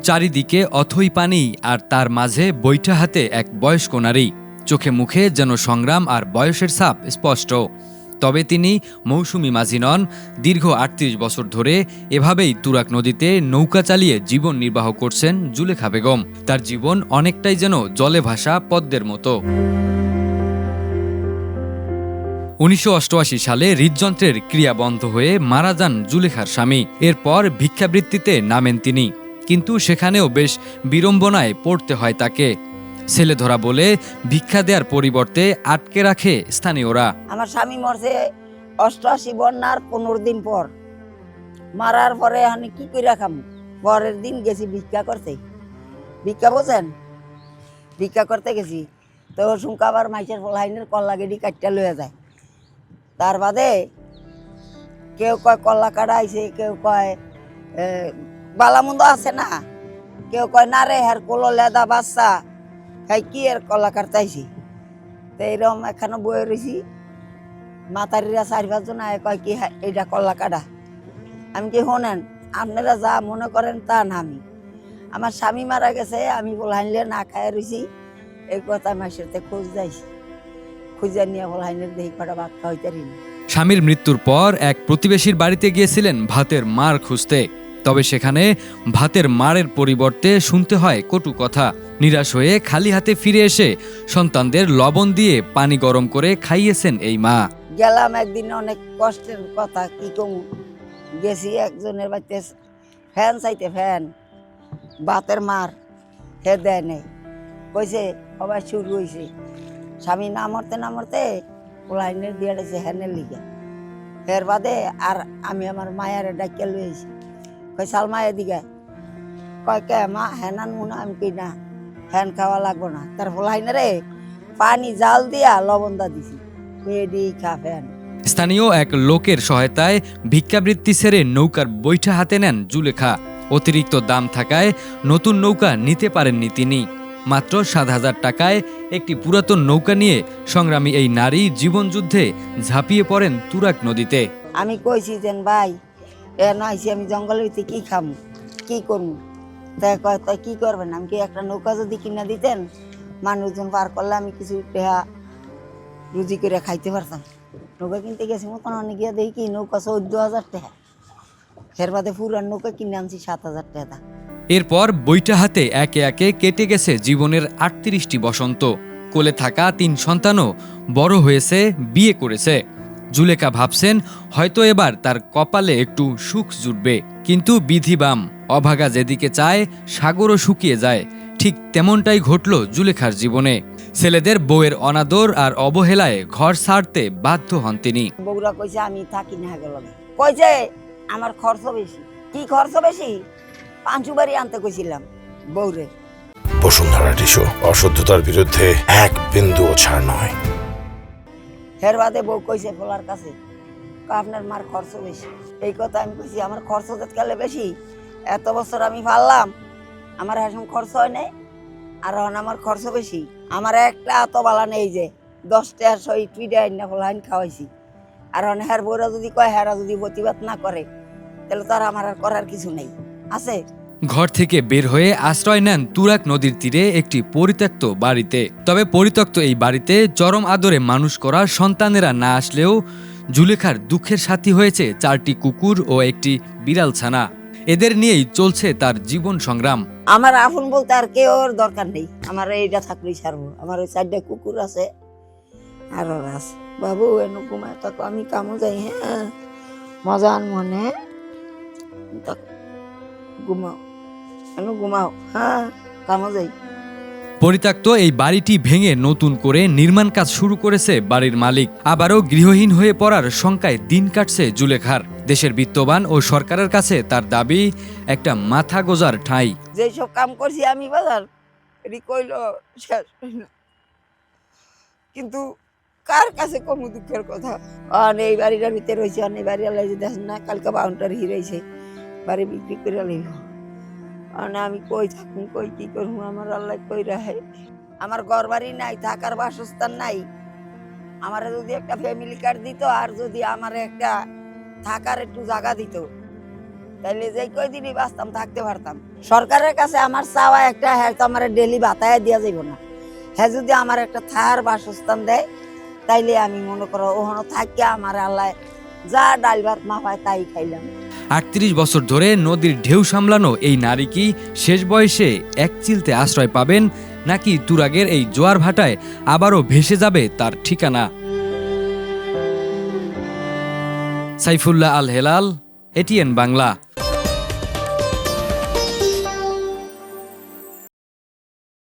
চারিদিকে অথই পানি, আর তার মাঝে বৈঠা হাতে এক বয়স্ক নারী। চোখে মুখে যেন সংগ্রাম আর বয়সের ছাপ স্পষ্ট। তবে তিনি মৌসুমী মাঝি নন। দীর্ঘ ৩৮ বছর ধরে এভাবেই তুরাগ নদীতে নৌকা চালিয়ে জীবন নির্বাহ করছেন জুলেখা বেগম। তার জীবন অনেকটাই যেন জলে ভাসা পদ্মের মতো। ১৯৮৮ সালে হৃদযন্ত্রের ক্রিয়া বন্ধ হয়ে মারা যান জুলেখার স্বামী। এরপর ভিক্ষাবৃত্তিতে নামেন তিনি, কিন্তু সেখানেও বেশ বিড়ম্বনায় পড়তে হয় তাকে। ছেলে ধরা বলে ভিক্ষা দেওয়ার পরিবর্তে আটকে রাখে স্থানীয়রা। আমার স্বামী মরছে ৮৮ বন্যার ১৫ দিন পর। মারার পরে আমি কি করে রাখাম, পরের দিন গেছি ভিক্ষা করতে। ভিক্ষা বোঝেন, ভিক্ষা করতে গেছি তো শুনকা আবার মাইসের ফলাইনের কল্লা গেডি কাটটা লয়ে যায়। তার বাদে কেউ কয় কল্লা কাটা আইছে, কেউ কয় বালামন্দ আছে না, কেউ কয় না রে হের কোলো লেদা বাচ্চা খাই কি এর কল্লা কাটতে আইছি। তো এইরকম এখানে বয়ে রয়েছি, মাতারিরা ৪-৫ জন আয় কয় কি এইটা কল্লা কাটা। আমি কি শোনেন, আপনারা যা মনে করেন তা না। আমার স্বামী মারা গেছে, আমি বলহাইলে না খায় রয়েছি, এই কথা মাসের খোঁজ যাইছি। খুঁজে নিয়ে বলহাইনের দেখি কটা ভাত খাওয়াইতে রিনি। স্বামীর মৃত্যুর পর এক প্রতিবেশীর বাড়িতে গিয়েছিলেন ভাতের মার খুঁজতে। তবে সেখানে ভাতের মারের পরিবর্তে শুনতে হয় কটু কথা। নিরাশ হয়ে খালি হাতে ফিরে এসে সন্তানদের লবণ দিয়ে পানি গরম করে খাইয়েছেন এই মা। গেলাম একদিন, অনেক কষ্টের কথা কি কমু। গেছি একজনের বাড়িতে ফ্যান চাইতে, ফ্যান ভাতের মার হে দেয় নেই, কইছে সবাই শুরু হয়েছে। স্বামী না মরতে না মরতে পোলাইনের দিয়ে দিয়েছে হ্যানের লিগে। এর বাদে আর আমি আমার মায়ের ডাকিয়া লইছি, কই সালমা এদিকে, কয় কে মা হ্যানান মুনা। আমি কই না, ফ্যান খাওয়া লাগবো না। তার পোলাইনারে পানি জাল দিয়া লবণ দা দিছি, এডি খা ফ্যান। স্থানীয় এক লোকের সহায়তায় ভিক্ষাবৃত্তি ছেড়ে নৌকার বৈঠা হাতে নেন জুলেখা। অতিরিক্ত দাম থাকায় নতুন নৌকা নিতে পারেননি তিনি। মাত্র ৭,০০০ টাকায় একটি পুরাতন নৌকা নিয়ে সংগ্রামী এই নারী জীবনযুদ্ধে ঝাঁপিয়ে পড়েন তুরাগ নদীতে। আমি কইছি যে ভাই এ নয়ছি, আমি জঙ্গলের ভিতরে কি খামু, কি করবো। তাই কয় তাই কি করবেন, আমি কি একটা নৌকা যদি কিনা দিতেন মানুষজন পার করলে আমি কিছু টেহা রুজি করে খাইতে পারতাম। নৌকা কিনতে গেছি মতন অনেক গিয়ে দেখি কি নৌকা ১৪,০০০ টাকা। এর বাদে পুরান নৌকা কিনে আনছি ৭,০০০ টাকা। এরপর বৈঠা হাতে একে একে কেটে গেছে জীবনের ৩৮টি বসন্ত। কোলে থাকা ৩ সন্তানও বড় হয়েছে, বিয়ে করেছে। জুলেখা ভাবছেন হয়তো এবার তার কপালে একটু সুখ জুটবে, কিন্তু বিধিবাম, অভাগা যেদিকে চায় সাগরও শুকিয়ে যায়। ঠিক তেমনটাই ঘটল জুলেখার জীবনে। ছেলেদের বউয়ের অনাদর আর অবহেলায় ঘর ছাড়তে বাধ্য হন তিনি। বউরা কইছে আমি থাকি না গেল, কইছে আমার খরচ বেশি। কি খরচ বেশি? পাঁচু বাড়ি আনতে কইছিলাম বউরে। বসুন্ধরা টিস্যু, অশুদ্ধতার বিরুদ্ধে এক বিন্দুও ছাড় নয়। এর বাদে বউ কইছে ফলার কাছে, আপনার মার খরচ বেশি। এই কথা আমি কইছি আমার খরচ কালে বেশি, এত বছর আমি পারলাম, আমার এখন খরচ হয় নাই, আর এখন আমার খরচ বেশি। আমার একটা এত বালা নেই যে ১০ টাকা সহিত পিডাই না ফলাইন খাওয়াইছি। আর এখন হ্যার বউরা যদি কয়, হ্যারা যদি প্রতিবাদ না করে, তাহলে তার আমার আর করার কিছু নেই আছে। ঘর থেকে বের হয়ে আশ্রয় নেন তুরাগ নদীর তীরে একটি পরিত্যক্ত বাড়িতে। তবে পরিত্যক্ত এই বাড়িতে চরম আদরে মানুষ করা সন্তানেরা না আসলেও জুলেখার দুঃখের সাথী হয়েছে 4টি কুকুর ও একটি বিড়াল ছানা। এদের নিয়েই চলছে তার জীবন সংগ্রাম। আমার আপন বলতে আর কেউ দরকার নেই, আমার এইটা থাকলেই ছাড়বো। আমার ওই 4টা কুকুর আছে আর ওরা আছে। বাবু এনে ঘুমায় থাকো, আমি কামো যাই। হ্যাঁ মজান মনে ঘুমাও, এনে ঘুমাও। হ্যাঁ কামো যাই। পরিত্যক্ত এই বাড়িটি ভেঙে নতুন করে নির্মাণ কাজ শুরু করেছে বাড়ির মালিক। আবারও গৃহহীন হয়ে পড়ার শঙ্কায় দিন কাটছে জুলেখার। দেশের বিত্তবান ও সরকারের কাছে তার দাবি একটা মাথা গোজার ঠাঁই। যেসব কাম করছি আমি বাজার এটি কইল শেষ, কিন্তু কার কাছে কম দুঃখের কথা। এই বাড়িটার ভিতরে রয়েছে, অনেক বাড়ি আলাই দেখেন না, কালকে বাউন্ডারি হিরাইছে, বাড়ি বিক্রি করে লইব। আমি কই থাকুন, কই কি করবো, আমার আল্লাহ কই রাহে। আমার ঘর বাড়ি নাই, থাকার বাসস্থান নাই। আমার যদি একটা ফ্যামিলি কার্ড দিত, আর যদি আমার একটা থাকার একটু জায়গা দিত, তাইলে যে কয়দিনই বাঁচতাম থাকতে পারতাম। সরকারের কাছে আমার চাওয়া একটা, হ্যাঁ তো আমার ডেলি বাতায় দেওয়া যাইব না, হ্যাঁ যদি আমার একটা থাকার বাসস্থান দেয় তাইলে আমি মনে করো ওখানে থাকিয়া আমার আল্লাহ যা ডাল ভাত মাপায় তাই খাইলাম। ৩৮ বছর ধরে নদীর ঢেউ সামলানো এই নারী কি শেষ বয়সে এক চিলতে আশ্রয় পাবেন, নাকি তুরাগের এই জোয়ার ভাটায় আবারও ভেসে যাবে তার ঠিকানা? সাইফুল্লাহ আল হেলাল, এটিএন বাংলা।